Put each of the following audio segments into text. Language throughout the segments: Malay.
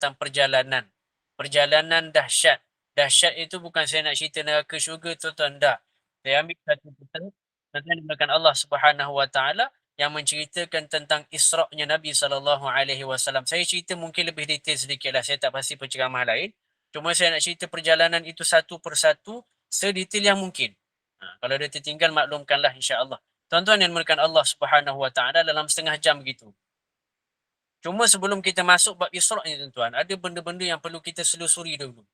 tentang perjalanan. Perjalanan dahsyat. Dahsyat itu bukan saya nak cerita neraka syurga tuan-tuan, tak. Saya ambil satu kitab tentang dimulakan Allah Subhanahu Wa Taala yang menceritakan tentang Isra'-nya Nabi sallallahu alaihi wasallam. Saya cerita mungkin lebih detail sedikitlah. Saya tak pasti penceramah lain. Cuma saya nak cerita perjalanan itu satu persatu sedetail yang mungkin. Kalau dia tertinggal maklumkanlah insya-Allah. Tuan-tuan yang dimulakan Allah Subhanahu Wa Taala dalam setengah jam begitu. Cuma sebelum kita masuk bab Isra' ni tuan-tuan, ada benda-benda yang perlu kita selusuri dulu.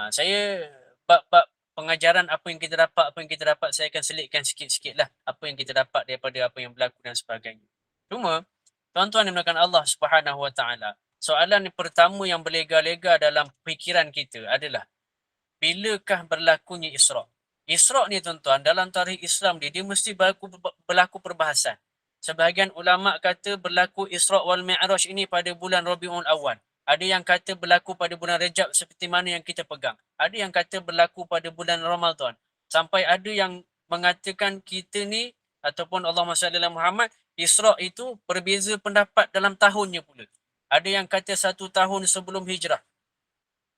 Saya bab-bab pengajaran apa yang kita dapat saya akan selitkan sikit-sikitlah apa yang kita dapat daripada apa yang berlaku dan sebagainya. Cuma tuan-tuan yang dimulakan Allah Subhanahu Wa Taala, soalan yang pertama yang berlega-lega dalam fikiran kita adalah bilakah berlakunya Isra'? Isra' ni tuan-tuan dalam tarikh Islam dia mesti berlaku perbahasan. Sebahagian ulama kata berlaku Isra' wal Mi'raj ini pada bulan Rabiul Awal. Ada yang kata berlaku pada bulan Rejab seperti mana yang kita pegang. Ada yang kata berlaku pada bulan Ramadan. Sampai ada yang mengatakan kita ni ataupun Allahumma salli ala Muhammad, Isra' itu berbeza pendapat dalam tahunnya pula. Ada yang kata 1 tahun sebelum hijrah.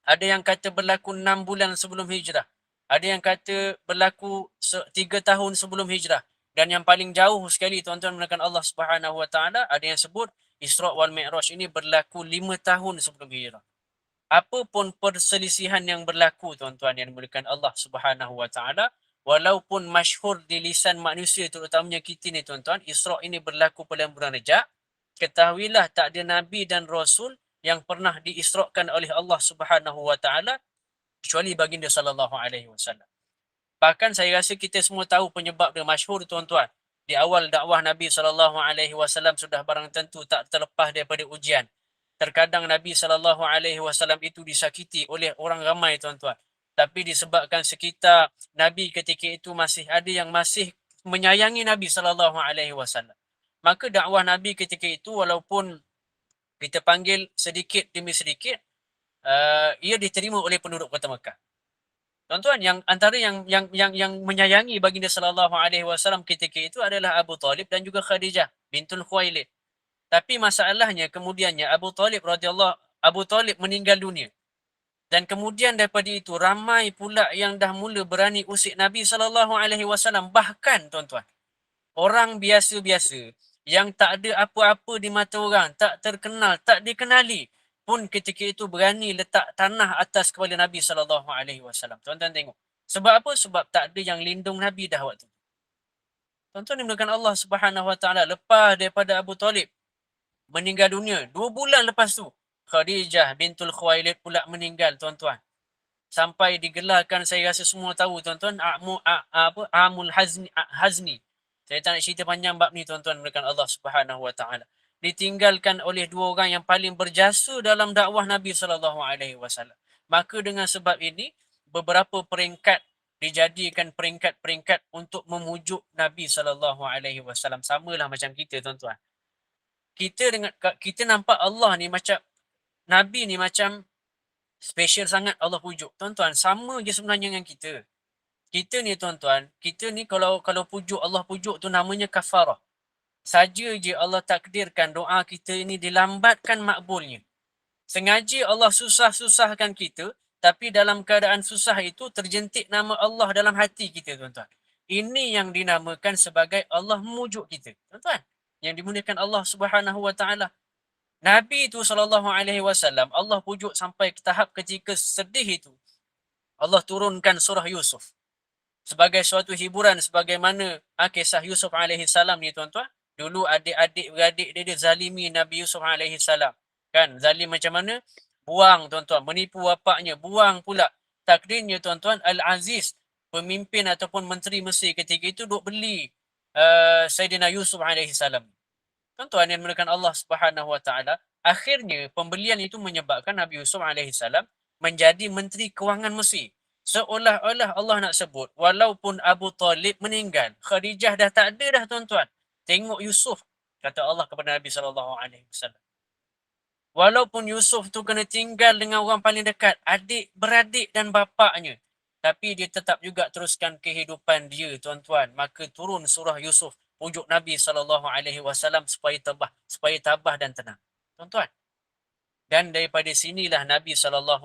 Ada yang kata berlaku 6 bulan sebelum hijrah. Ada yang kata berlaku 3 tahun sebelum hijrah. Dan yang paling jauh sekali tuan-tuan menekan Allah Subhanahu Wa Taala, ada yang sebut Isra' wal Mi'raj ini berlaku 5 tahun sebelum hijrah. Apapun perselisihan yang berlaku tuan-tuan yang dimuliakan Allah Subhanahu Wa Taala, walaupun masyhur di lisan manusia terutamanya kita ni tuan-tuan, Isra' ini berlaku pada bulan Rejab, ketahuilah tak ada nabi dan rasul yang pernah diisrakan oleh Allah Subhanahu Wa Taala kecuali baginda sallallahu alaihi wasallam. Bahkan saya rasa kita semua tahu penyebab dia masyhur tuan-tuan. Di awal dakwah Nabi sallallahu alaihi wasallam sudah barang tentu tak terlepas daripada ujian. Terkadang Nabi sallallahu alaihi wasallam itu disakiti oleh orang ramai tuan-tuan. Tapi disebabkan sekitar Nabi ketika itu masih ada yang masih menyayangi Nabi sallallahu alaihi wasallam. Maka dakwah Nabi ketika itu walaupun kita panggil sedikit demi sedikit, ia diterima oleh penduduk kota Mekah. Tuan-tuan, yang antara yang menyayangi baginda sallallahu alaihi wasallam ketika itu adalah Abu Talib dan juga Khadijah bintul Khuwailid. Tapi masalahnya kemudiannya Abu Talib meninggal dunia. Dan kemudian daripada itu ramai pula yang dah mula berani usik Nabi sallallahu alaihi wasallam. Bahkan tuan-tuan, orang biasa-biasa yang tak ada apa-apa di mata orang, tak terkenal, tak dikenali pun ketika itu berani letak tanah atas kepala Nabi sallallahu alaihi wasallam. Tuan-tuan tengok. Sebab apa? Sebab tak ada yang lindung Nabi dah waktu. Tuan-tuan dimulakan Allah Subhanahu Wa Taala, lepas daripada Abu Talib meninggal dunia, 2 bulan lepas tu Khadijah bintul Khuwailid pula meninggal tuan-tuan. Sampai digelarkan, saya rasa semua tahu tuan-tuan, Amul Hazni. Saya tak nak cerita panjang bab ni tuan-tuan dimulakan Allah Subhanahu Wa Taala. Ditinggalkan oleh 2 orang yang paling berjasa dalam dakwah Nabi sallallahu alaihi wasallam. Maka dengan sebab ini beberapa peringkat dijadikan peringkat-peringkat untuk memujuk Nabi sallallahu alaihi wasallam. Samalah macam kita tuan-tuan. Kita nampak Allah ni macam Nabi ni macam special sangat Allah pujuk. Tuan-tuan, sama je sebenarnya dengan kita. Kita ni tuan-tuan, kita ni kalau pujuk Allah pujuk tu namanya kafarah. Saja je Allah takdirkan doa kita ini dilambatkan makbulnya. Sengaja Allah susah-susahkan kita, tapi dalam keadaan susah itu terjentik nama Allah dalam hati kita tuan-tuan. Ini yang dinamakan sebagai Allah memujuk kita. Tuan-tuan, yang dimuliakan Allah Subhanahu Wa Taala. Nabi itu sallallahu alaihi wasallam Allah pujuk sampai ke tahap ketika sedih itu Allah turunkan surah Yusuf sebagai suatu hiburan, sebagaimana kisah Yusuf alaihi salam ni tuan-tuan. Dulu adik-beradik dia zalimi Nabi Yusuf alaihi salam. Kan zalim macam mana? Buang tuan-tuan, menipu bapaknya, buang pula. Takdirnya tuan-tuan, Al-Aziz, pemimpin ataupun menteri Mesir ketika itu duk beli Sayyidina Yusuf alaihi salam. Tuan-tuan yang dimuliakan Allah Subhanahu Wa Taala, akhirnya pembelian itu menyebabkan Nabi Yusuf alaihi salam menjadi menteri kewangan Mesir. Seolah-olah Allah nak sebut, walaupun Abu Talib meninggal, Khadijah dah tak ada dah tuan-tuan. Tengok Yusuf, kata Allah kepada Nabi sallallahu alaihi wasallam. Walaupun Yusuf tu kena tinggal dengan orang paling dekat, adik-beradik dan bapaknya, tapi dia tetap juga teruskan kehidupan dia tuan-tuan. Maka turun surah Yusuf pujuk Nabi sallallahu alaihi wasallam supaya tabah dan tenang. Tuan-tuan, Dan daripada sinilah Nabi SAW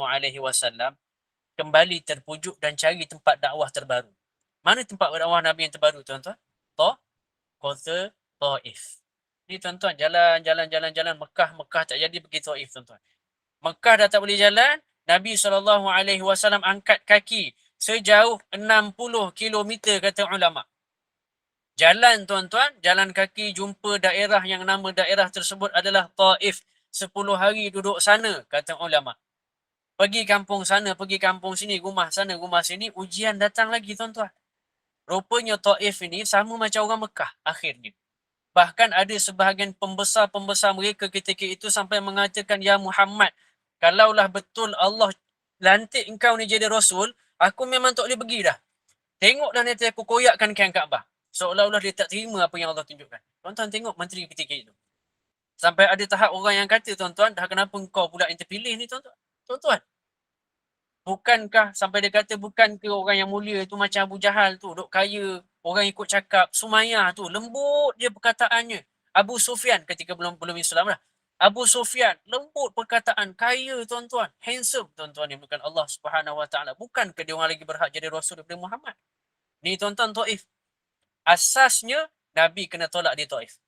kembali terpujuk dan cari tempat dakwah terbaru. Mana tempat dakwah Nabi yang terbaru, tuan-tuan? Kota Taif. Ni tuan-tuan, jalan Mekah, Mekah tak jadi pergi Taif, tuan-tuan. Mekah dah tak boleh jalan, Nabi SAW angkat kaki sejauh 60 kilometer kata ulama. Jalan tuan-tuan, jalan kaki jumpa daerah yang nama daerah tersebut adalah Taif. 10 hari duduk sana kata ulama. Pergi kampung sana, pergi kampung sini, rumah sana, rumah sini, ujian datang lagi tuan-tuan. Rupanya Taif ini sama macam orang Mekah akhirnya. Bahkan ada sebahagian pembesar-pembesar mereka ketika itu sampai mengatakan, "Ya Muhammad, kalaulah betul Allah lantik engkau ni jadi Rasul, aku memang tak boleh pergi dah. Tengok dah nanti aku koyakkan kain Kaabah." Seolah-olah dia tak terima apa yang Allah tunjukkan. Tuan-tuan tengok menteri ketika itu. Sampai ada tahap orang yang kata, tuan-tuan, dah kenapa engkau pula yang terpilih ni, tuan-tuan? Tuan-tuan, bukankah sampai dia kata bukan ke orang yang mulia tu macam Abu Jahal tu, duk kaya, orang ikut cakap, Sumayyah tu, lembut dia perkataannya. Abu Sufyan ketika belum Islam lah. Abu Sufyan, lembut perkataan, kaya tuan-tuan, handsome tuan-tuan, yang bukan Allah Subhanahu Wa Taala. Bukan ke dia orang lagi berhak jadi Rasul daripada Muhammad? Ni tuan-tuan Taif. Asasnya Nabi kena tolak di Taif.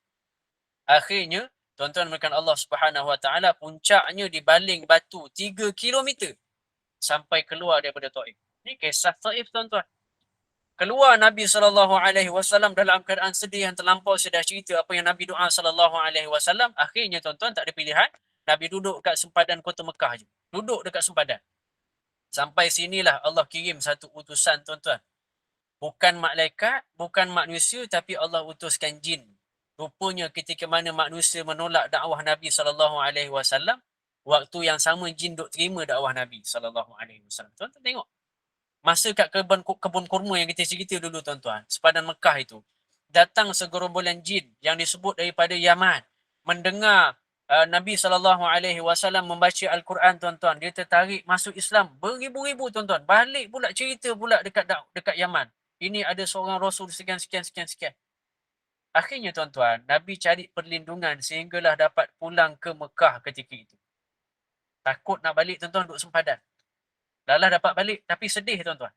Akhirnya, tuan-tuan bukan Allah Subhanahu Wa Taala, puncaknya dibaling batu 3 kilometer sampai keluar daripada Taif. Ini kisah Taif, tuan-tuan. Keluar Nabi SAW dalam keadaan sedih yang terlampau. Saya dah cerita apa yang Nabi doa SAW. Akhirnya, tuan-tuan, tak ada pilihan. Nabi duduk kat sempadan kota Mekah je. Duduk dekat sempadan. Sampai sinilah Allah kirim satu utusan, tuan-tuan. Bukan malaikat, bukan manusia, tapi Allah utuskan jin. Rupanya ketika mana manusia menolak dakwah Nabi SAW, waktu yang sama jin duk terima dakwah Nabi SAW. Tuan-tuan tengok. Masa kat kebun kurma yang kita cerita dulu, tuan-tuan, sepadan Mekah itu, datang segerombolan jin yang disebut daripada Yaman, mendengar Nabi SAW membaca Al-Quran, tuan-tuan. Dia tertarik masuk Islam. Beribu-ribu, tuan-tuan. Balik pula cerita pula dekat Yaman. Ini ada seorang Rasul sekian. Akhirnya, tuan-tuan, Nabi cari perlindungan sehinggalah dapat pulang ke Mekah ketika itu. Takut nak balik, tuan-tuan, duduk sempadan. Dah dapat balik, tapi sedih, tuan-tuan.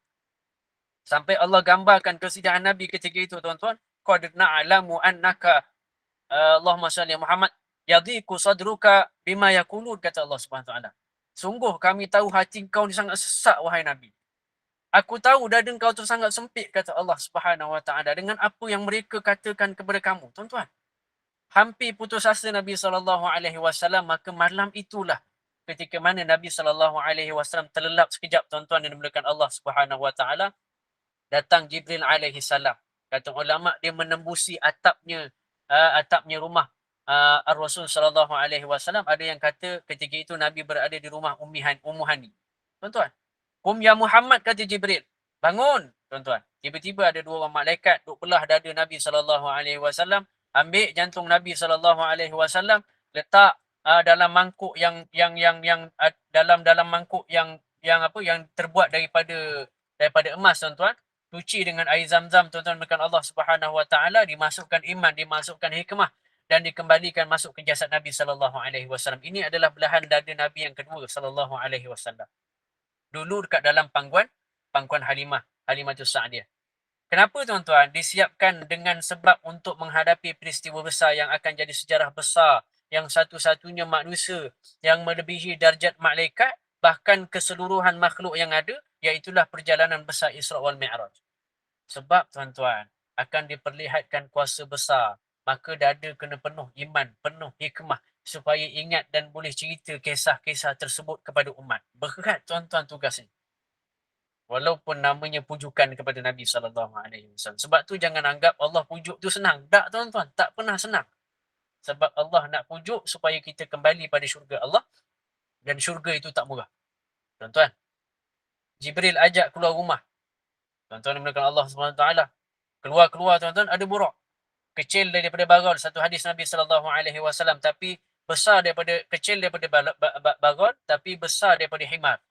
Sampai Allah gambarkan kesedihan Nabi ketika itu, tuan-tuan. Qad na'lamu annaka Allahumma salli Muhammad yadhiku sadruka bima yaqulun, kata Allah Subhanahu taala. Sungguh kami tahu hati kau ni sangat sesak, wahai Nabi. Aku tahu dada kau tu sangat sempit, kata Allah Subhanahu wa taala, dengan apa yang mereka katakan kepada kamu, tuan-tuan. Hampir putus asa Nabi SAW, maka malam itulah ketika mana Nabi SAW terlelap sekejap, tuan-tuan yang dimuliakan Allah Subhanahu wa taala. Datang Jibril alaihi salam. Kata ulama, dia menembusi atapnya rumah Ar-Rasul sallallahu alaihi wasallam. Ada yang kata ketika itu Nabi berada di rumah Ummu Hani. Tuan-tuan, "Qum ya Muhammad," kata Jibril. "Bangun." Tuan-tuan, tiba-tiba ada dua orang malaikat duk belah dada Nabi sallallahu alaihi wasallam, ambil jantung Nabi sallallahu alaihi wasallam, letak dalam mangkuk dalam mangkuk yang terbuat daripada emas, tuan-tuan. Cuci dengan air zam-zam, tuan-tuan, bukan Allah Subhanahu wa taala, dimasukkan iman, dimasukkan hikmah, dan dikembalikan masuk ke jasad Nabi sallallahu alaihi wasallam. Ini adalah belahan dada Nabi yang kedua sallallahu alaihi wasallam. Dulu dekat dalam pangkuan Halimatus Sa'diyah. Kenapa, tuan-tuan? Disiapkan dengan sebab untuk menghadapi peristiwa besar yang akan jadi sejarah besar, yang satu-satunya manusia yang melebihi darjat malaikat, bahkan keseluruhan makhluk yang ada, iaitulah perjalanan besar Isra wal Mi'raj. Sebab, tuan-tuan, akan diperlihatkan kuasa besar, maka dada kena penuh iman, penuh hikmah, supaya ingat dan boleh cerita kisah-kisah tersebut kepada umat. Berat, tuan-tuan, tugas ini. Walaupun namanya pujukan kepada Nabi SAW. Sebab tu jangan anggap Allah pujuk tu senang. Tak, tuan-tuan, tak pernah senang. Sebab Allah nak pujuk supaya kita kembali pada syurga Allah, dan syurga itu tak murah. Tuan-tuan, Jibril ajak keluar rumah. Tuan-tuan dimulakan Allah SWT. Keluar, tuan-tuan, ada buruk. Kecil daripada bagal. Satu hadis Nabi SAW. Tapi kecil daripada bagal, tapi besar daripada himar.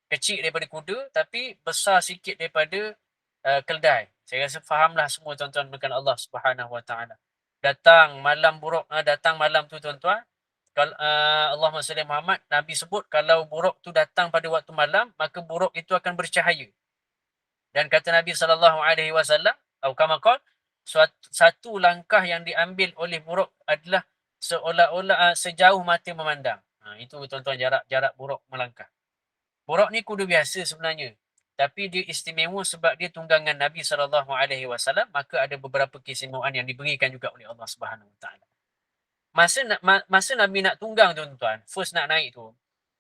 Kecil daripada kuda, tapi besar sikit daripada keldai. Saya rasa fahamlah semua, tuan-tuan, bukan Allah Subhanahu Wa Taala. Datang malam buruk, datang malam tu, tuan-tuan. Allahumma salli Muhammad, Nabi sebut kalau buruk tu datang pada waktu malam, maka buruk itu akan bercahaya. Dan kata Nabi SAW, atau kama qala, satu langkah yang diambil oleh buruk adalah seolah-olah sejauh mata memandang. Itu tuan-tuan jarak buruk melangkah. Buruk ni kuda biasa sebenarnya. Tapi dia istimewa sebab dia tunggangan Nabi SAW, maka ada beberapa keistimewaan yang diberikan juga oleh Allah Subhanahu Wa Taala. Masa Nabi nak tunggang tuan-tuan, first nak naik tu,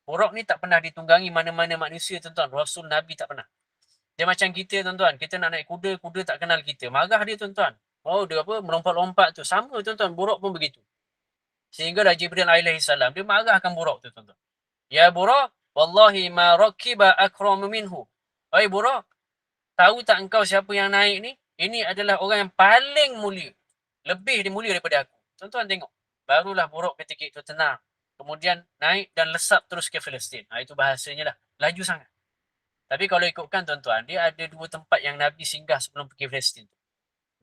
buruk ni tak pernah ditunggangi mana-mana manusia tuan-tuan. Rasul Nabi tak pernah. Dia macam kita tuan-tuan, kita nak naik kuda, kuda tak kenal kita. Marah dia tuan-tuan. Oh dia apa, melompat-lompat tu. Sama tuan-tuan, buruk pun begitu. Sehinggalah Jibril alaihissalam, dia marahkan buruk tu tuan-tuan. Ya buruk, wallahi ma rakiba akramu minhu. Oi buruk, tahu tak engkau siapa yang naik ni? Ini adalah orang yang paling mulia. Lebih mulia daripada aku. Tuan-tuan tengok. Barulah buruk ketika itu tenang. Kemudian naik dan lesap terus ke Palestin. Itu bahasanya lah. Laju sangat. Tapi kalau ikutkan tuan-tuan, dia ada dua tempat yang Nabi singgah sebelum pergi Palestin.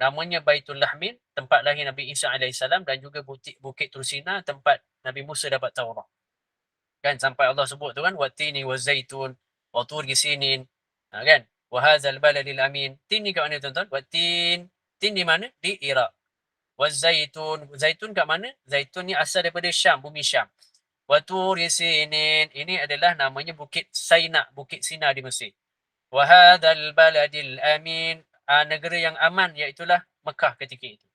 Namanya Baitul Lahmin, tempat lahir Nabi Isa AS, dan juga Bukit Tursina, tempat Nabi Musa dapat Taurat. Kan sampai Allah sebut tu kan, Wattini wazaitun, wa tur sinin. Kan? Wa hadzal baladil amin. Tin ni kat mana tuan-tuan? Wattin. Tin di mana? Di Iraq. Wazaitun. Zaitun kat mana? Zaitun ni asal daripada Syam, bumi Syam. Wa tur sinin. Ini adalah namanya Bukit Saina, Bukit Sina di Mesir. Wa hadzal baladil amin. Negara yang aman, iaitulah Mekah ketika itu.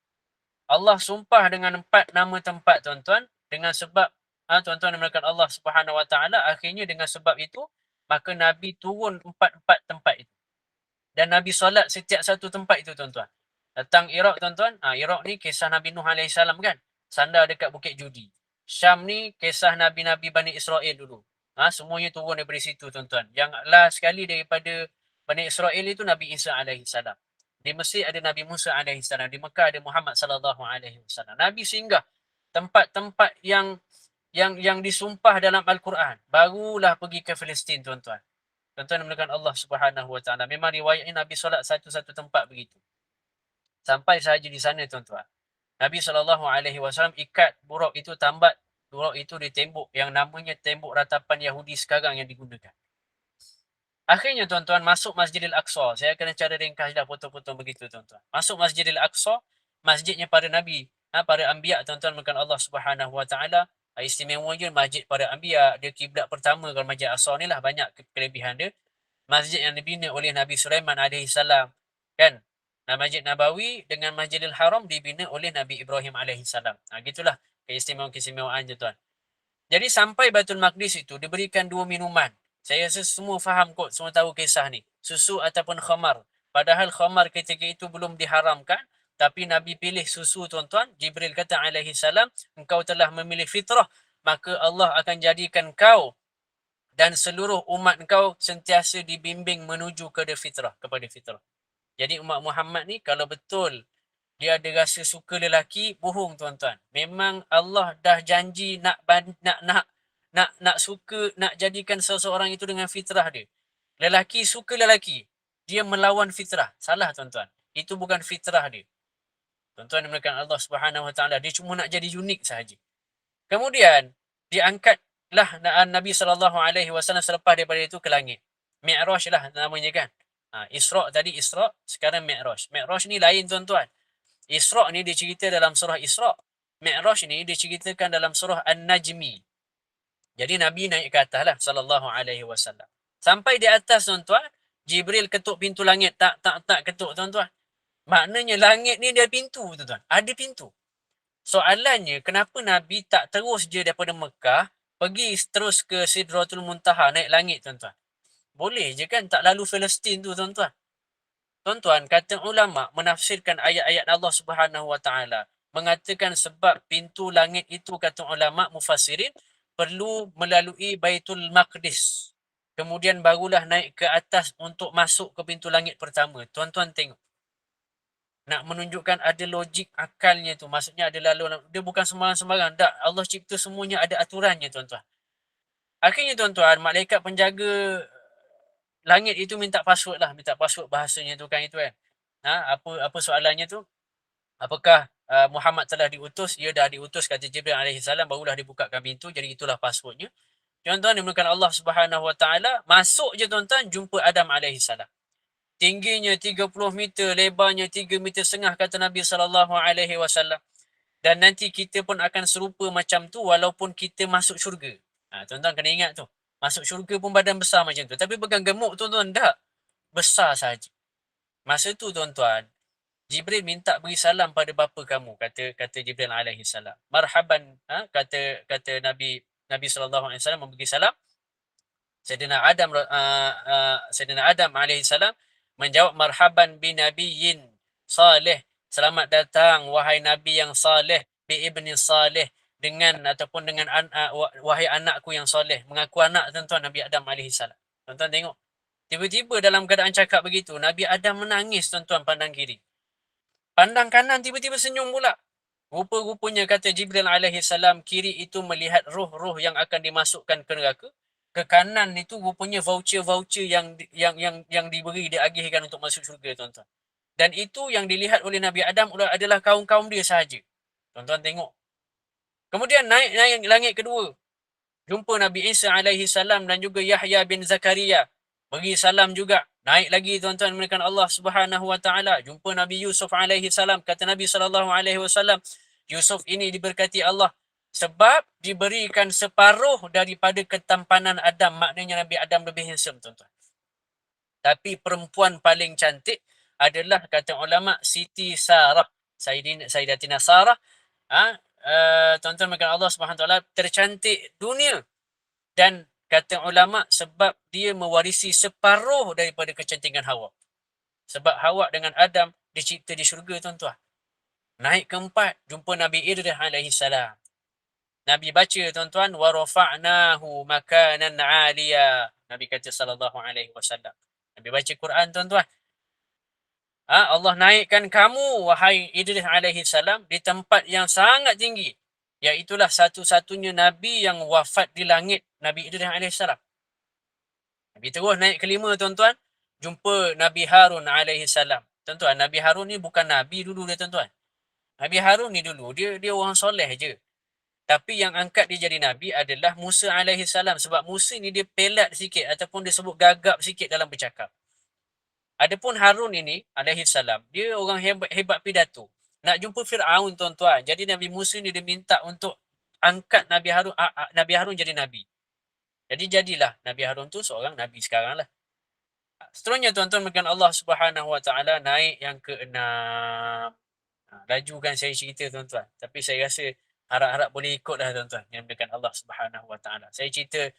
Allah sumpah dengan 4 nama tempat tuan-tuan, dengan sebab tuan-tuan dimulakan Allah Subhanahu Wa Taala, akhirnya dengan sebab itu maka Nabi turun 4 tempat itu. Dan Nabi solat setiap satu tempat itu tuan-tuan. Datang Iraq tuan-tuan, Iraq ni kisah Nabi Nuh AS kan, sandar dekat Bukit Judi. Syam ni kisah Nabi-Nabi Bani Israel dulu. Semuanya turun daripada situ tuan-tuan. Yang last sekali daripada Bani Israel itu Nabi Isa AS. Di Mesir ada Nabi Musa AS. Di Mekah ada Muhammad SAW. Nabi singgah tempat-tempat yang disumpah dalam Al-Quran. Barulah pergi ke Palestin tuan-tuan. Tuan-tuan dimulakan Allah Subhanahu Wa Taala. Memang riwayatnya Nabi solat satu-satu tempat begitu. Sampai sahaja di sana tuan-tuan. Nabi SAW ikat buruk itu, tambat buruk itu di tembok yang namanya tembok ratapan Yahudi sekarang yang digunakan. Akhirnya tuan-tuan masuk Masjidil Aqsa. Saya akan cara ringkas dah potong-potong begitu tuan-tuan. Masuk Masjidil Aqsa, masjidnya para nabi, para anbiya tuan-tuan bukan Allah Subhanahu Wa Taala. Istimewanya masjid para anbiya, dia kiblat pertama kalau Masjid Aqsa ni lah, banyak kelebihan dia. Masjid yang dibina oleh Nabi Sulaiman AS, kan? Masjid Nabawi dengan Masjidil Haram dibina oleh Nabi Ibrahim AS. Gitulah keistimewaan tuan-tuan. Jadi sampai Baitul Maqdis itu diberikan 2 minuman. Saya rasa semua faham kot, semua tahu kisah ni. Susu ataupun khamar. Padahal khamar ketika itu belum diharamkan, tapi Nabi pilih susu tuan-tuan. Jibril kata alaihi salam, engkau telah memilih fitrah, maka Allah akan jadikan kau dan seluruh umat engkau sentiasa dibimbing menuju kepada fitrah. Jadi umat Muhammad ni kalau betul dia ada rasa suka lelaki, bohong tuan-tuan. Memang Allah dah janji nak suka, nak jadikan seseorang itu dengan fitrah dia. Lelaki suka lelaki, dia melawan fitrah. Salah tuan-tuan. Itu bukan fitrah dia. Tuan-tuan dimulakan Allah Subhanahu Wa Taala, dia cuma nak jadi unik sahaja. Kemudian diangkatlah Nabi SAW selepas daripada itu ke langit. Mi'raj lah namanya kan. Isra' tadi Isra', sekarang Mi'raj. Mi'raj ni lain tuan-tuan. Isra' ni dicerita dalam surah Isra'. Mi'raj ni diceritakan dalam surah An-Najmi. Jadi Nabi naik ke atas lah SAW. Sampai di atas tuan-tuan, Jibril ketuk pintu langit. Tak ketuk tuan-tuan. Maknanya langit ni dia pintu tuan-tuan. Ada pintu. Soalannya, kenapa Nabi tak terus je daripada Mekah, pergi terus ke Sidratul Muntaha, naik langit tuan-tuan. Boleh je kan, tak lalu Palestin tu tuan-tuan. Tuan-tuan, kata ulama menafsirkan ayat-ayat Allah Subhanahu Wa Taala, mengatakan sebab pintu langit itu, kata ulama mufassirin, perlu melalui Baitul Maqdis. Kemudian barulah naik ke atas untuk masuk ke pintu langit pertama. Tuan-tuan tengok. Nak menunjukkan ada logik akalnya tu. Maksudnya ada lalu. Dia bukan sembarang-sembarang. Tak. Allah cipta semuanya ada aturannya tuan-tuan. Akhirnya tuan-tuan, malaikat penjaga langit itu minta password lah. Minta password bahasanya tu kan itu kan. Apa soalannya tu? Apakah Muhammad telah diutus, ia dah diutus, kata Jibril alaihi salam, barulah dibukakan pintu. Jadi itulah passwordnya. Tuan-tuan dimulakan Allah Subhanahu Wa Taala, masuk je tuan-tuan, jumpa Adam alaihi salam. Tingginya 30 meter, lebarnya 3 meter setengah, kata Nabi sallallahu alaihi wasallam. Dan nanti kita pun akan serupa macam tu walaupun kita masuk syurga. Tuan-tuan kena ingat tu. Masuk syurga pun badan besar macam tu. Tapi pegang gemuk tuan-tuan, tak. Besar saja. Masa tu tuan-tuan, Jibril minta beri salam pada bapa kamu, kata Jibril alaihi salam. Marhaban, kata Nabi sallallahu alaihi wasallam memberi salam. Sayyidina Adam alaihi salam menjawab, marhaban bi nabiyyin salih. Selamat datang wahai nabi yang saleh, bi ibni saleh, dengan wahai anakku yang soleh. Mengaku anak tuan-tuan Nabi Adam alaihi salam. Tuan-tuan tengok. Tiba-tiba dalam keadaan cakap begitu, Nabi Adam menangis tuan-tuan, pandang kiri. Pandang kanan, tiba-tiba senyum pula. Rupa-rupanya, kata Jibril alaihi salam, kiri itu melihat roh-roh yang akan dimasukkan ke neraka. Ke kanan itu rupanya voucher-voucher yang diberi, diagihkan untuk masuk syurga tuan-tuan. Dan itu yang dilihat oleh Nabi Adam adalah kaum-kaum dia sahaja. Tuan-tuan tengok. Kemudian naik langit kedua. Jumpa Nabi Isa alaihi salam dan juga Yahya bin Zakaria. Bagi salam juga. Naik lagi tuan-tuan menekan Allah Subhanahu Wa Taala. Jumpa Nabi Yusuf alaihi salam. Kata Nabi sallallahu alaihi wasallam, Yusuf ini diberkati Allah sebab diberikan separuh daripada ketampanan Adam. Maknanya Nabi Adam lebih handsome tuan-tuan. Tapi perempuan paling cantik adalah, kata ulama, Siti Sarah, Sayyidatina Sarah. Tuan-tuan menekan Allah Subhanahu Wa Taala, tercantik dunia. Dan kata ulama, sebab dia mewarisi separuh daripada kecantikan Hawa. Sebab Hawa dengan Adam dicipta di syurga tuan-tuan. Naik keempat, jumpa Nabi Idris alaihi salam. Nabi baca tuan-tuan, wa rafa'nahu makanan 'aliya. Nabi kata sallallahu alaihi wasallam. Nabi baca Quran tuan-tuan. Allah naikkan kamu wahai Idris alaihi salam di tempat yang sangat tinggi. Iaitulah satu-satunya Nabi yang wafat di langit, Nabi Idris alaihi salam. Nabi terus naik kelima tuan-tuan, jumpa Nabi Harun alaihi salam. Tuan-tuan, Nabi Harun ni bukan Nabi dulu dia tuan-tuan. Nabi Harun ni dulu, dia orang soleh je. Tapi yang angkat dia jadi Nabi adalah Musa alaihi salam. Sebab Musa ni dia pelat sikit ataupun dia sebut gagap sikit dalam bercakap. Adapun Harun ini alaihi salam, dia orang hebat pidato. Nak jumpa Fir'aun tuan-tuan. Jadi Nabi Musa ni dia minta untuk angkat Nabi Harun jadi Nabi. Jadi jadilah Nabi Harun tu seorang Nabi sekarang lah. Seterusnya tuan-tuan, dengan Allah Subhanahu Wa Taala naik yang ke-6. Lajukan saya cerita tuan-tuan. Tapi saya rasa harap-harap boleh ikut dah tuan-tuan, yang dengan Allah Subhanahu Wa Taala. Saya cerita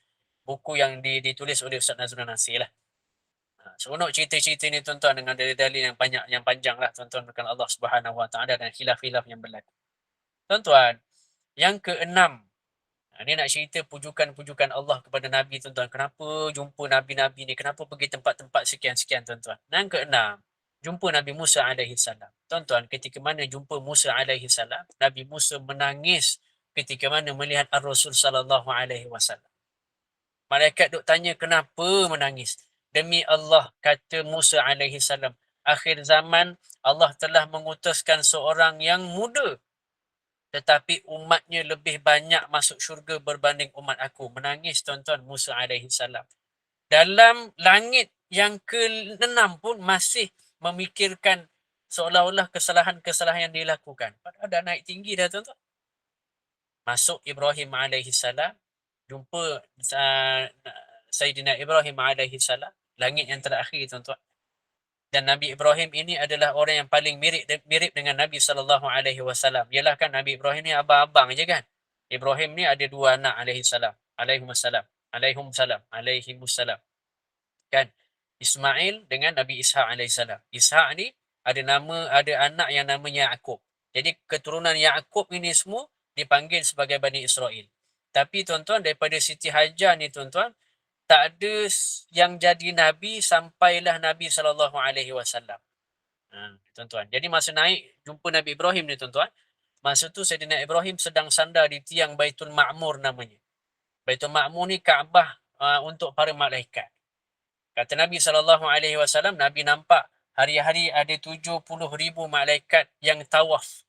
buku yang ditulis oleh Ustaz Nazrul Nasir lah. Seronok cerita-cerita ni tuan-tuan, dengan dalil-dalil yang panjang lah tuan-tuan, dengan Allah Subhanahu Wa Taala dan khilaf-khilaf yang berlaku. Tuan-tuan, yang ke-6, ni nak cerita pujukan-pujukan Allah kepada Nabi tuan-tuan. Kenapa jumpa Nabi-Nabi ni? Kenapa pergi tempat-tempat sekian-sekian tuan-tuan? Yang ke-6, jumpa Nabi Musa alaihi salam. Tuan-tuan, ketika mana jumpa Musa alaihi salam, Nabi Musa menangis ketika mana melihat Ar-Rasul sallallahu alaihi wasallam. Malaikat duk tanya kenapa menangis. Demi Allah, kata Musa alaihi salam, akhir zaman Allah telah mengutuskan seorang yang muda, tetapi umatnya lebih banyak masuk syurga berbanding umat aku. Menangis tuan-tuan Musa alaihi salam. Dalam langit yang ke-6 pun masih memikirkan seolah-olah kesalahan-kesalahan yang dilakukan. Padahal dah naik tinggi dah tuan-tuan. Masuk Ibrahim alaihi salam, jumpa Sayyidina Ibrahim alaihi salam, langit yang terakhir tuan-tuan. Dan Nabi Ibrahim ini adalah orang yang paling mirip dengan Nabi sallallahu alaihi wasallam. Yalah kan, Nabi Ibrahim ni abang-abang je kan. Ibrahim ni ada dua anak alaihi salam, alaihimussalam. Kan? Ismail dengan Nabi Ishaq alaihi salam. Ishaq ni ada anak yang namanya Yaqub. Jadi keturunan Yaqub ini semua dipanggil sebagai Bani Israel. Tapi tuan-tuan, daripada Siti Hajar ni tuan-tuan, tak ada yang jadi Nabi sampailah Nabi SAW. Tuan-tuan. Jadi masa naik jumpa Nabi Ibrahim ni tuan-tuan, masa tu Sayyidina Ibrahim sedang sandar di tiang Baitul Ma'mur namanya. Baitul Ma'mur ni Kaabah untuk para malaikat. Kata Nabi SAW, Nabi nampak hari-hari ada 70,000 malaikat yang tawaf.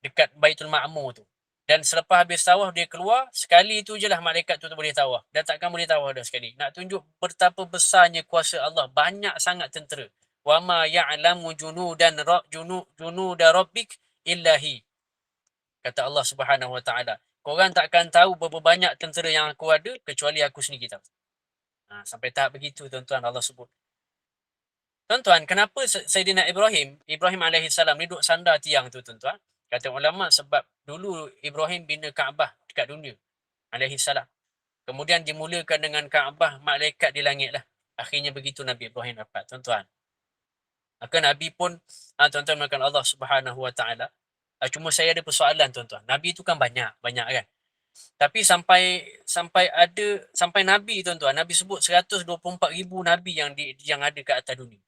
dekat Baitul Ma'mur tu. Dan selepas habis tawaf dia keluar, sekali tu je lah malaikat tu boleh tawaf. Dan takkan boleh tawaf dah sekali. Nak tunjuk betapa besarnya kuasa Allah. Banyak sangat tentera. Wa ma ya'lamu junuda rabbik illa hi. Kata Allah Subhanahu Wa Taala. Korang takkan tahu berapa banyak tentera yang aku ada kecuali aku sendiri tahu. Sampai tahap begitu tuan-tuan Allah sebut. Tuan-tuan, kenapa Saidina Ibrahim alaihi salam ni duduk sandar tiang tu tuan-tuan? Kata ulama sebab dulu Ibrahim bina Kaabah dekat dunia alaihi salam. Kemudian dimulakan dengan Kaabah malaikat di langit lah. Akhirnya begitu Nabi Ibrahim dapat tuan-tuan. Maka Nabi pun tuan-tuan makan Allah Subhanahu Wa Taala. Cuma saya ada persoalan tuan-tuan. Nabi tu kan banyak kan. Tapi sampai Nabi tuan-tuan, Nabi sebut 124,000 Nabi yang ada kat atas dunia.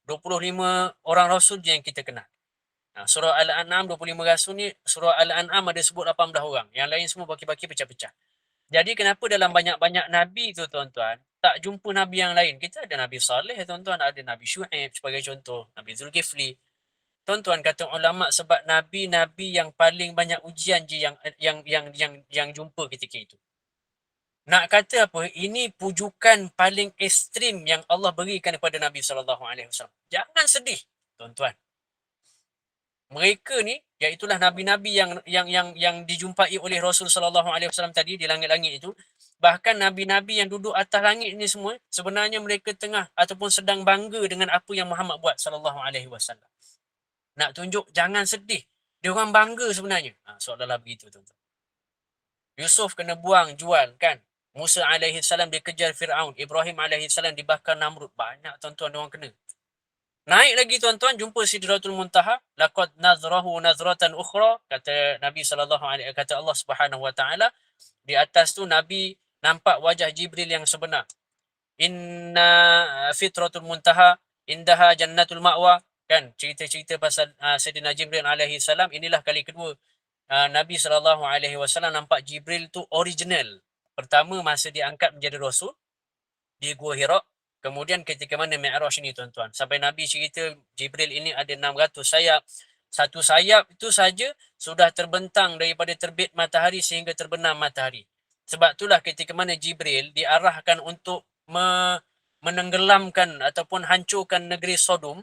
25 orang Rasul je yang kita kenal. Surah Al-An'am 25 Rasul ni, surah Al-An'am ada sebut 18 orang. Yang lain semua baki-baki pecah-pecah. Jadi kenapa dalam banyak-banyak Nabi tu tuan-tuan, tak jumpa Nabi yang lain? Kita ada Nabi Saleh tuan-tuan, ada Nabi Syuaib sebagai contoh, Nabi Zulkifli. Tuan-tuan kata ulama sebab nabi-nabi yang paling banyak ujian je yang jumpa ketika itu. Nak kata apa? Ini pujukan paling ekstrim yang Allah berikan kepada Nabi sallallahu alaihi wasallam. Jangan sedih, tuan-tuan. Mereka ni iaitulah nabi-nabi yang dijumpai oleh Rasul sallallahu alaihi wasallam tadi di langit-langit itu. Bahkan nabi-nabi yang duduk atas langit ni semua sebenarnya mereka tengah ataupun sedang bangga dengan apa yang Muhammad buat sallallahu alaihi wasallam. Nak tunjuk jangan sedih. Dia orang bangga sebenarnya. Seolah-olah begitu tuan-tuan. Yusuf kena buang, jual kan. Musa alaihi salam dikejar Fir'aun. Ibrahim alaihi salam dibakar Namrud. Banyak tuan-tuan dia orang kena. Naik lagi tuan-tuan jumpa Sidratul Muntaha. Laqad nazrahu nazratan ukhra. Kata Nabi sallallahu alaihi kata Allah Subhanahu Wa Taala, di atas tu Nabi nampak wajah Jibril yang sebenar. Inna fitratul muntaha indaha jannatul ma'wa. Kan cerita-cerita pasal Sayyidina Jibril alaihi salam, inilah kali kedua Nabi sallallahu alaihi wasallam nampak Jibril tu original. Pertama masa diangkat menjadi rasul di Gua Hira. Kemudian ketika mana Mi'raj ni tuan-tuan. Sampai Nabi cerita Jibril ini ada 600 sayap. Satu sayap itu saja sudah terbentang daripada terbit matahari sehingga terbenam matahari. Sebab itulah ketika mana Jibril diarahkan untuk menenggelamkan ataupun hancurkan negeri Sodom,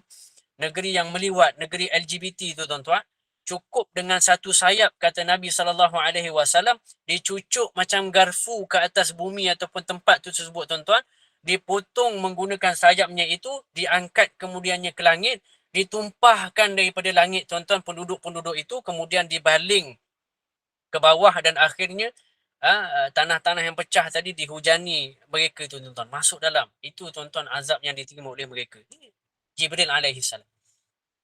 negeri yang meliwat, negeri LGBT tu tuan-tuan, cukup dengan satu sayap kata Nabi sallallahu alaihi wasallam dicucuk macam garfu ke atas bumi ataupun tempat tu tersebut tuan-tuan, dipotong menggunakan sayapnya itu, diangkat kemudiannya ke langit, ditumpahkan daripada langit tuan-tuan penduduk-penduduk itu, kemudian dibaling ke bawah dan akhirnya tanah-tanah yang pecah tadi dihujani mereka tu tuan-tuan, masuk dalam. Itu tuan-tuan azab yang diterima oleh mereka. Jibril alaihi salam.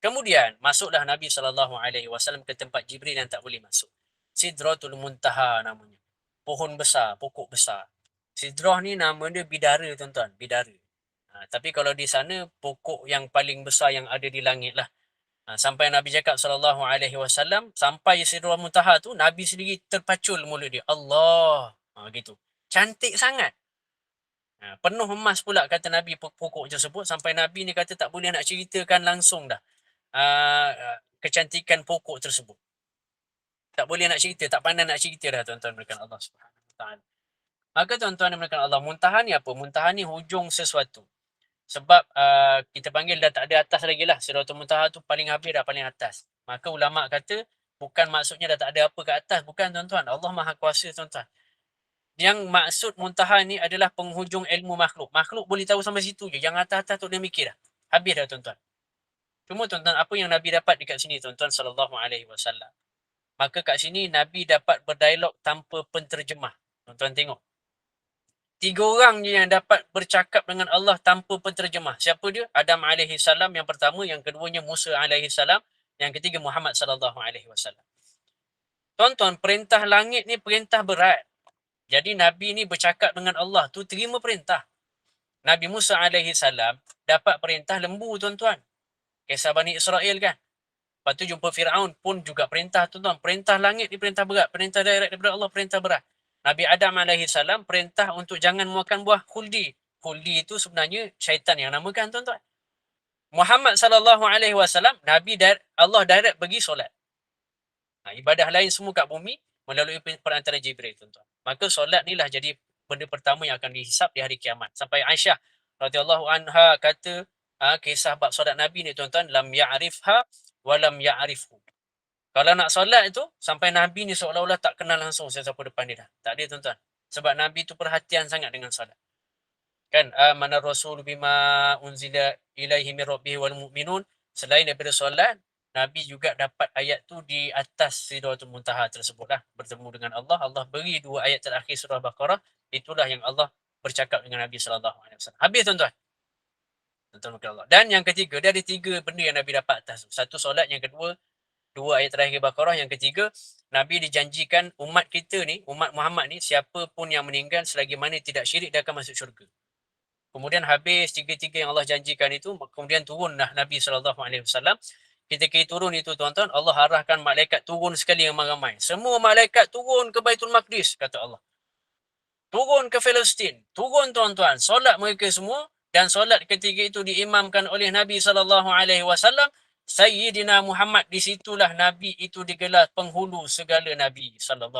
Kemudian masuklah Nabi sallallahu alaihi wasallam ke tempat Jibril yang tak boleh masuk. Sidratul Muntaha namanya. Pohon besar, pokok besar. Sidrah ni nama dia bidara tuan-tuan, bidara. Tapi kalau di sana pokok yang paling besar yang ada di langit lah. Sampai Nabi cakap sallallahu alaihi wasallam, sampai Sidratul Muntaha tu Nabi sendiri terpacul mulut dia. Allah. Gitu. Cantik sangat. Penuh emas pula kata Nabi pokok tersebut, sampai Nabi ni kata tak boleh nak ceritakan langsung dah kecantikan pokok tersebut. Tak boleh nak cerita, tak pandai nak cerita dah tuan-tuan berkat Allah Subhanahu Wa Taala. Maka tuan-tuan berkat Allah, muntaha ni apa? Muntaha ni hujung sesuatu. Sebab kita panggil dah tak ada atas lagi lah. Sidratul Muntaha tu paling habis dah, paling atas. Maka ulama kata bukan maksudnya dah tak ada apa kat atas, bukan tuan-tuan. Allah Maha Kuasa tuan-tuan. Yang maksud muntaha ni adalah penghujung ilmu makhluk. Makhluk boleh tahu sampai situ je. Yang atas-atas tu dia mikir dah. Habis dah tuan-tuan. Cuma tuan-tuan, apa yang Nabi dapat dekat sini tuan-tuan sallallahu alaihi wasallam. Maka kat sini Nabi dapat berdialog tanpa penterjemah. Tuan-tuan tengok. 3 orang je yang dapat bercakap dengan Allah tanpa penterjemah. Siapa dia? Adam alaihi salam yang pertama, yang keduanya Musa alaihi salam, yang ketiga Muhammad sallallahu alaihi wasallam. Tuan-tuan, perintah langit ni perintah berat. Jadi Nabi ni bercakap dengan Allah tu terima perintah. Nabi Musa alaihi salam dapat perintah lembu tuan-tuan. Kisah Bani Israel kan. Lepas tu jumpa Fir'aun pun juga perintah tuan-tuan. Perintah langit ni perintah berat. Perintah direct daripada Allah, perintah berat. Nabi Adam alaihi salam perintah untuk jangan makan buah khuldi. Khuldi itu sebenarnya syaitan yang namakan tuan-tuan. Muhammad sallallahu alaihi wasallam, Nabi Allah direct pergi solat. Ibadah lain semua kat bumi melalui perantara Jibril, tuan-tuan. Maka solat ni lah jadi benda pertama yang akan dihisap di hari kiamat. Sampai Aisyah radhiyallahu anha kata, kisah bab solat Nabi ni, tuan-tuan, lam ya'rifha wa lam ya'rifhu. Kalau nak solat tu, sampai Nabi ni seolah-olah tak kenal langsung siapa depan dia dah. Tak ada, tuan-tuan. Sebab Nabi tu perhatian sangat dengan solat. Kan, amana rasul bima unzila ilaihi min rabbih wal mu'minun. Selain daripada solat, Nabi juga dapat ayat tu di atas Sidratul Muntaha tersebut lah. Bertemu dengan Allah. Allah beri 2 ayat terakhir surah Baqarah. Itulah yang Allah bercakap dengan Nabi SAW. Habis, tuan-tuan. Tuan-tuan Allah. Dan yang ketiga, dia ada 3 benda yang Nabi dapat atas. Satu solat, yang kedua 2 ayat terakhir Baqarah, yang ketiga Nabi dijanjikan umat kita ni, umat Muhammad ni, siapa pun yang meninggal selagi mana tidak syirik, dia akan masuk syurga. Kemudian habis 3-3 yang Allah janjikan itu, kemudian turunlah Nabi SAW. Ketika turun itu, tuan-tuan, Allah arahkan malaikat turun sekali yang ramai-ramai. Semua malaikat turun ke Baitul Maqdis, kata Allah. Turun ke Palestin. Turun, tuan-tuan. Solat mereka semua. Dan solat ketika itu diimamkan oleh Nabi SAW. Sayyidina Muhammad, di situlah Nabi itu digelar penghulu segala Nabi SAW.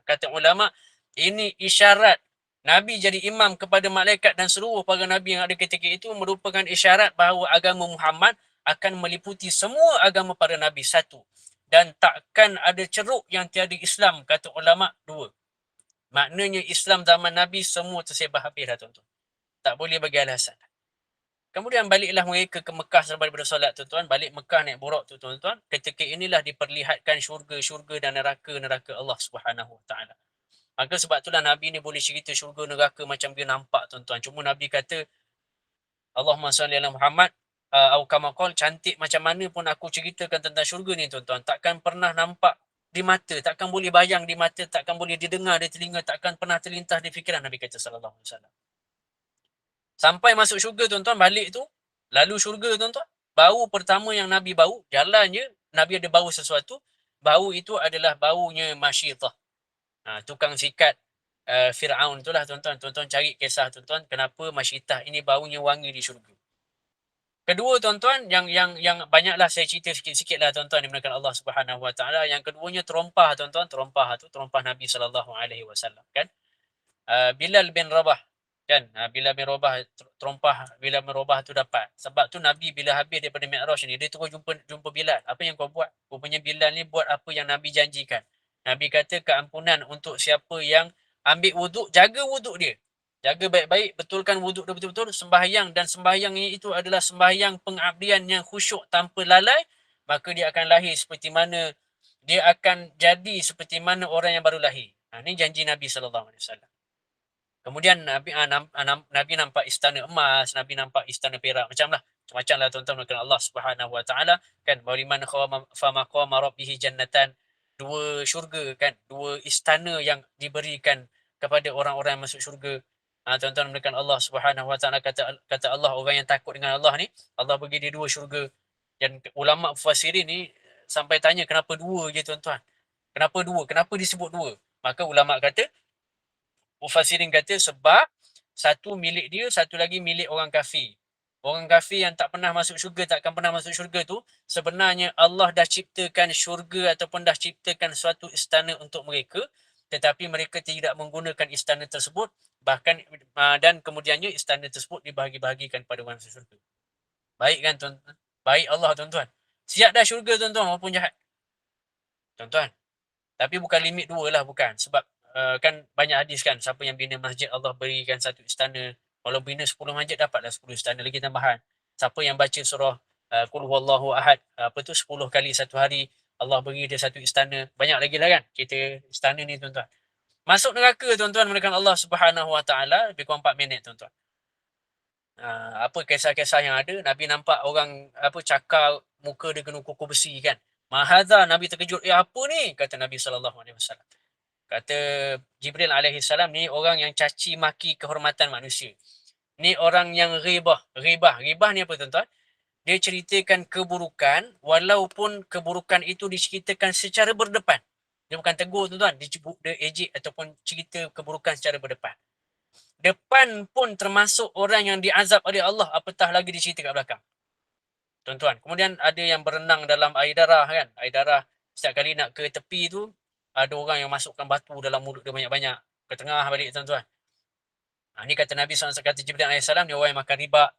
Kata ulama, ini isyarat Nabi jadi imam kepada malaikat dan seluruh para Nabi yang ada ketika itu merupakan isyarat bahawa agama Muhammad akan meliputi semua agama para Nabi satu. Dan takkan ada ceruk yang tiada Islam, kata ulama, 2. Maknanya Islam zaman Nabi semua tersebar habis dah, tuan-tuan. Tak boleh bagi alasan. Kemudian baliklah mereka ke Mekah daripada solat, tuan-tuan. Balik Mekah naik buruk tu, tuan-tuan. Ketika inilah diperlihatkan syurga-syurga dan neraka-neraka Allah Subhanahu Wa Taala. Maka sebab itulah Nabi ni boleh cerita syurga neraka macam dia nampak, tuan-tuan. Cuma Nabi kata, Allahumma salli ala Muhammad, atau kama qala, cantik macam mana pun aku ceritakan tentang syurga ni, tuan-tuan, takkan pernah nampak di mata, takkan boleh bayang di mata, takkan boleh didengar di telinga, takkan pernah terlintas di fikiran, Nabi kata sallallahu alaihi wasallam. Sampai masuk syurga, tuan-tuan, balik tu, lalu syurga, tuan-tuan, bau pertama yang Nabi bau, jalan je, Nabi ada bau sesuatu, bau itu adalah baunya Masyitah. Tukang sikat Fir'aun itulah, tuan-tuan. Tuan-tuan cari kisah, tuan-tuan, kenapa Masyitah ini baunya wangi di syurga. Kedua, tuan-tuan, yang banyaklah saya cerita sikit-sikit lah, tuan-tuan, dimulakan Allah Subhanahu Wa Taala. Yang keduanya terompah, tuan-tuan. Terompah tu terompah Nabi sallallahu alaihi wasallam, kan? Bilal bin Rabah, kan? Bilal bin Rabah, terompah Bilal bin Rabah tu dapat. Sebab tu Nabi bila habis daripada Mi'raj ni, dia terus jumpa Bilal. Apa yang kau buat? Rupanya Bilal ni buat apa yang Nabi janjikan. Nabi kata keampunan untuk siapa yang ambil wuduk, jaga wuduk dia. Jaga baik-baik, betulkan wuduk dia betul-betul, sembahyang, dan sembahyangnya itu adalah sembahyang pengabdian yang khusyuk tanpa lalai, maka dia akan lahir seperti mana, dia akan jadi seperti mana orang yang baru lahir. Ini janji Nabi sallallahu alaihi wasallam. Kemudian Nabi nampak istana emas, Nabi nampak istana perak, macam-macam lah, tuan-tuan, dengan Allah Subhanahu Wa Taala, kan? Waliman khawa fa maqama rabbih jannatan, 2 syurga, kan? 2 istana yang diberikan kepada orang-orang yang masuk syurga. Tuan-tuan, dengan Allah Subhanahu Wa Taala, kata Allah, orang yang takut dengan Allah ni, Allah bagi dia 2 syurga. Dan ulama mufassirin ni sampai tanya, kenapa 2 je, tuan-tuan? Kenapa 2? Kenapa disebut 2? Maka ulama kata, mufassirin kata sebab satu milik dia, satu lagi milik orang kafir. Orang kafir yang tak pernah masuk syurga, takkan pernah masuk syurga tu, sebenarnya Allah dah ciptakan syurga ataupun dah ciptakan suatu istana untuk mereka, tetapi mereka tidak menggunakan istana tersebut, bahkan dan kemudiannya istana tersebut dibahagi-bahagikan pada orang masuk syurga. Baik, kan, tuan-tuan? Baik Allah, tuan-tuan. Siap dah syurga, tuan-tuan, walaupun jahat. Tuan-tuan. Tapi bukan limit 2 lah, bukan. Sebab kan banyak hadis, kan, siapa yang bina masjid, Allah berikan satu istana. Kalau bina 10 masjid, dapatlah 10 istana lagi tambahan. Siapa yang baca surah Qul Huwallahu Ahad, 10 kali satu hari, Allah beri dia satu istana. Banyak lagi lah, kan, kita istana ni, tuan-tuan. Masuk neraka, tuan-tuan, menekan Allah Subhanahu Wa Taala, lebih kurang 4 minit, tuan-tuan. Apa kisah-kisah yang ada, Nabi nampak orang cakar muka dia kena kuku besi, kan. Mahadha, Nabi terkejut. Apa ni? Kata Nabi SAW. Kata Jibril alaihissalam, ni orang yang caci maki kehormatan manusia. Ni orang yang ghibah. Ghibah ni apa, tuan-tuan? Dia ceritakan keburukan, walaupun keburukan itu diceritakan secara berdepan. Dia bukan tegur, tuan-tuan. Dia ejek ataupun cerita keburukan secara berdepan. Depan pun termasuk orang yang diazab oleh Allah, apatah lagi dicerita kat belakang, tuan-tuan. Kemudian ada yang berenang dalam air darah, kan? Air darah setiap kali nak ke tepi tu, ada orang yang masukkan batu dalam mulut dia banyak-banyak, ke tengah balik tuan-tuan. Ni kata Nabi SAW, kata Jibril AS, ni orang yang makan riba.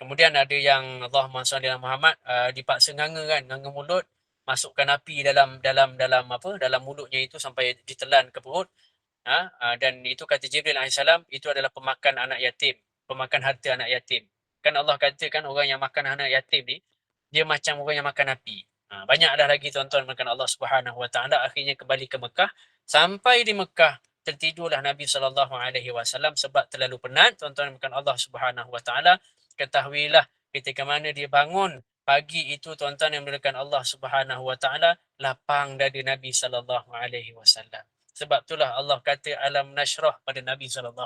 Kemudian ada yang Allahumma salli ala Muhammad, dipaksa nganga kan, nganga mulut, masukkan api dalam mulutnya itu sampai ditelan ke perut. Dan itu kata Jibril AS, itu adalah pemakan anak yatim, pemakan harta anak yatim. Kan Allah katakan orang yang makan anak yatim ni, dia macam orang yang makan api. Banyaklah lagi tuan-tuan makan Allah Subhanahu Wa Taala. Akhirnya kembali ke Mekah. Sampai di Mekah, tertidurlah Nabi SAW sebab terlalu penat tuan-tuan makan Allah Subhanahu Wa Taala. Ketahuilah ketika mana dia bangun pagi itu tuan-tuan yang dimuliakan Allah Subhanahu Wa Taala, lapang dada Nabi SAW. Sebab itulah Allah kata alam nashrah pada Nabi SAW.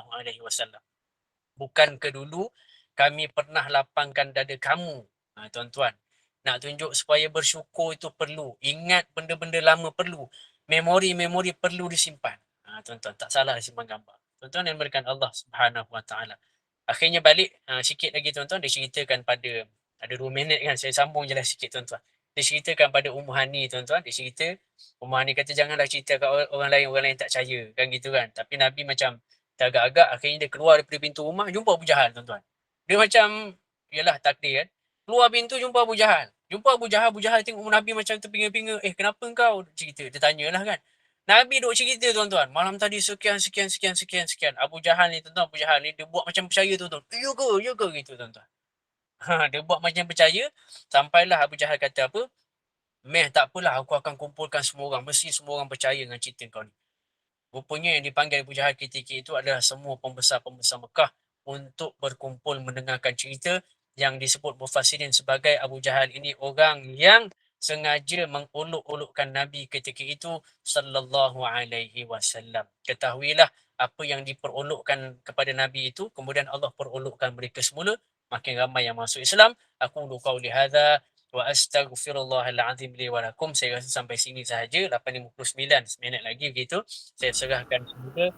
Bukankah dulu kami pernah lapangkan dada kamu? Tuan-tuan, nak tunjuk supaya bersyukur itu perlu. Ingat benda-benda lama perlu. Memori-memori perlu disimpan. Tuan-tuan, tak salah simpan gambar. Tuan-tuan yang berikan Allah Subhanahu Wa Taala. Akhirnya balik sikit lagi tuan-tuan, dia ceritakan pada, ada 2 minit kan, saya sambung je lah sikit tuan-tuan. Dia ceritakan pada Ummu Hani tuan-tuan, dia cerita, Ummu Hani kata janganlah cerita kat orang lain tak percaya kan gitu kan. Tapi Nabi macam teragak-agak, akhirnya dia keluar daripada pintu rumah, jumpa Abu Jahal tuan-tuan. Dia macam, yalah takdir kan, keluar pintu jumpa Abu Jahal. Abu Jahal tengok Nabi macam terpinga-pinga, kenapa kau? Cerita, dia tanyalah kan. Nabi duk cerita tuan-tuan, malam tadi sekian. Abu Jahal ni tuan-tuan, dia buat macam percaya tuan-tuan. Ya ke gitu tuan-tuan. Dia buat macam percaya, sampailah Abu Jahal kata apa? Meh, tak apalah, aku akan kumpulkan semua orang, mesti semua orang percaya dengan cerita kau ni. Rupanya yang dipanggil Abu Jahal ketika itu adalah semua pembesar-pembesar Mekah untuk berkumpul mendengarkan cerita yang disebut mufassirin sebagai Abu Jahal ini orang yang sengaja mengolok-olokkan Nabi ketika itu sallallahu alaihi wasallam. Ketahuilah apa yang diperolokkan kepada Nabi itu, kemudian Allah perolokkan mereka semula, makin ramai yang masuk Islam. Aku qauli hadza wa astaghfirullahal azim li wa lakum. Saya rasa sampai sini sahaja, 8:59 minit lagi begitu. Saya serahkan semula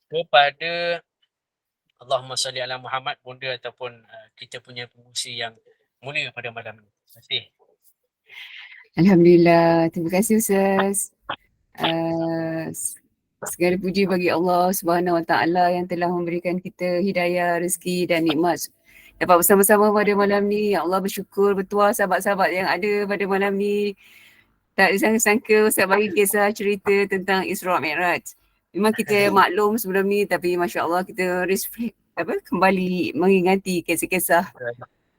kepada Allahumma salli ala Muhammad, bunda ataupun kita punya pengurusi yang mulia pada malam ini. Terima kasih. Alhamdulillah, terima kasih Ustaz. Segala puji bagi Allah Subhanahu Wa Taala yang telah memberikan kita hidayah, rezeki dan nikmat dapat bersama-sama pada malam ni. Ya Allah, bersyukur bertuah sahabat-sahabat yang ada pada malam ni. Tak disangka-sangka Ustaz bagi kisah cerita tentang Isra Mi'raj. Memang kita maklum sebelum ni, tapi Masya Allah kita kembali mengingati kisah-kisah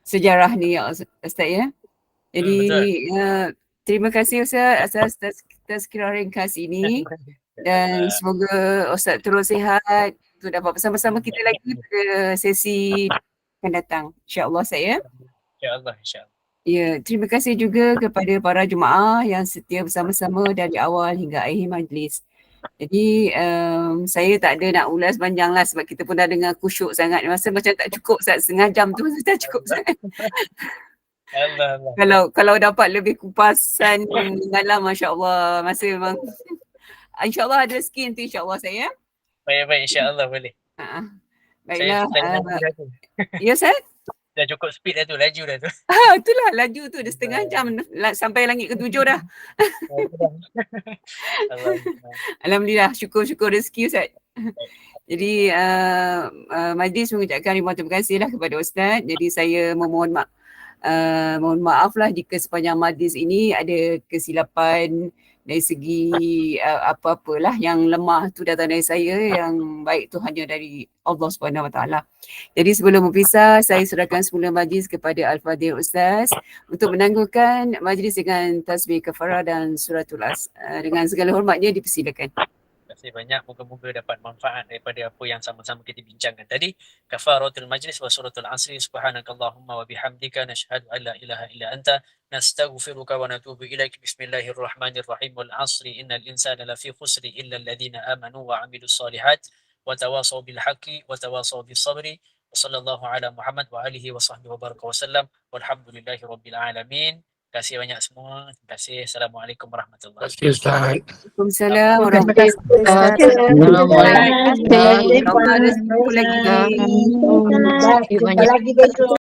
sejarah ni ya Ustaz ya. Jadi terima kasih Ustaz atas tazkirah ringkas ini dan semoga Ustaz terus sihat untuk dapat bersama-sama kita lagi pada sesi akan datang. InsyaAllah saya. InsyaAllah. Ya, terima kasih juga kepada para jemaah yang setia bersama-sama dari awal hingga akhir majlis. Jadi saya tak ada nak ulas panjang lah sebab kita pun dah dengar khusyuk sangat. Masa macam tak cukup Ustaz, setengah jam tu tak cukup sangat. Allah. Kalau dapat lebih kupasan dalam, masya-Allah, masa memang insya-Allah ada rezeki nanti insya-Allah saya. Baik insya-Allah boleh. Baiklah. Ya Ustaz? Dah cukup speed dah tu, laju dah tu. Itulah laju tu, dah setengah jam sampai langit ke-7 dah. Alhamdulillah, syukur rezeki Ustaz. Jadi majlis mengucapkan ribuan terima kasih lah kepada Ustaz. Jadi saya mohon maaf lah jika sepanjang majlis ini ada kesilapan dari segi apa-apalah yang lemah tu datang dari saya, yang baik tu hanya dari Allah Subhanahu Wa Taala. Jadi sebelum berpisah, saya serahkan semula majlis kepada Al-Fadhil Ustaz untuk menangguhkan majlis dengan tasbih kafarah dan suratul as. Dengan segala hormatnya dipersilakan. Terima kasih banyak, moga-moga dapat manfaat daripada apa yang sama-sama kita bincangkan tadi. Kafaratul majlis wa suratul asri, subhanakallahumma wa bihamdika nashhadu an la ilaha illa anta nastaghfiruka wa natubu ilaik. Bismillahirrahmanirrahim. Wal asri innal insana lafi khusri illa alladhina amanu wa amilus solihat wa tawasaw bil haqqi wa tawasaw bis sabri. Wa sallallahu ala Muhammad wa alihi wa sahbihi wa baraka wa sallam. Walhamdulillahi rabbil alamin. Terima kasih banyak semua. Terima kasih. Assalamualaikum warahmatullahi wabarakatuh. Terima kasih Ustaz. Waalaikumsalam warahmatullahi wabarakatuh. Terima kasih.